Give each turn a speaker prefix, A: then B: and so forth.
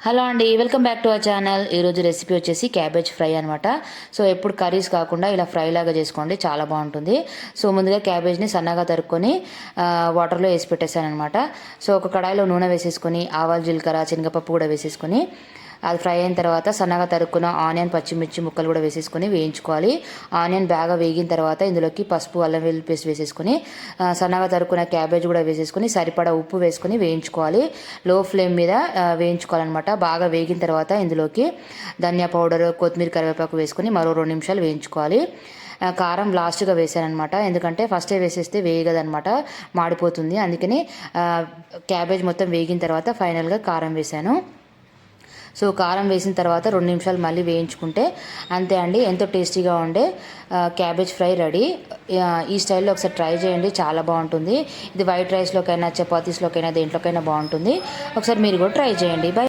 A: Hello అండి, welcome back to our channel. ఈరోజు recipe వచ్చేసి క్యాబేజ్ ఫ్రై అనమాట. సో ఎప్పుడు కర్రీస్ కాకుండా ఇలా ఫ్రై లాగా చేసుకోండి, చాలా బాగుంటుంది. సో ముందుగా క్యాబేజ్ని సన్నగా తరుక్కొని వాటర్లో వేసి పెట్టేశాను అనమాట. సో ఒక కడాయిలో నూనె వేసేసుకొని ఆవాలు, జీలకర్ర, శనగపప్పు కూడా వేసేసుకొని అది ఫ్రై అయిన తర్వాత సన్నగా తరుక్కున్న ఆనియన్, పచ్చిమిర్చి ముక్కలు కూడా వేసేసుకొని వేయించుకోవాలి. ఆనియన్ బాగా వేగిన తర్వాత ఇందులోకి పసుపు, అల్లం వెల్లుల్లి పేస్ట్ వేసేసుకొని సన్నగా తరుక్కున్న క్యాబేజ్ కూడా వేసేసుకొని సరిపడా ఉప్పు వేసుకొని వేయించుకోవాలి. లో ఫ్లేమ్ మీద వేయించుకోవాలన్నమాట. బాగా వేగిన తర్వాత ఇందులోకి ధనియా పౌడర్, కొత్తిమీర, కరివేపాకు వేసుకొని మరో 2 నిమిషాలు వేయించుకోవాలి. కారం లాస్ట్గా వేసానమాట, ఎందుకంటే ఫస్టే వేసేస్తే వేయగదనమాట, మాడిపోతుంది. అందుకని క్యాబేజ్ మొత్తం వేగిన తర్వాత ఫైనల్గా కారం వేసాను. సో కారం వేసిన తర్వాత 2 నిమిషాలు మళ్ళీ వేయించుకుంటే అంతే అండి, ఎంతో టేస్టీగా ఉండే క్యాబేజ్ ఫ్రై రెడీ. ఈ స్టైల్లో ఒకసారి ట్రై చేయండి, చాలా బాగుంటుంది. ఇది వైట్ రైస్లోకైనా, చపాతీస్లోకైనా, దేంట్లోకైనా బాగుంటుంది. ఒకసారి మీరు కూడా ట్రై చేయండి. బై.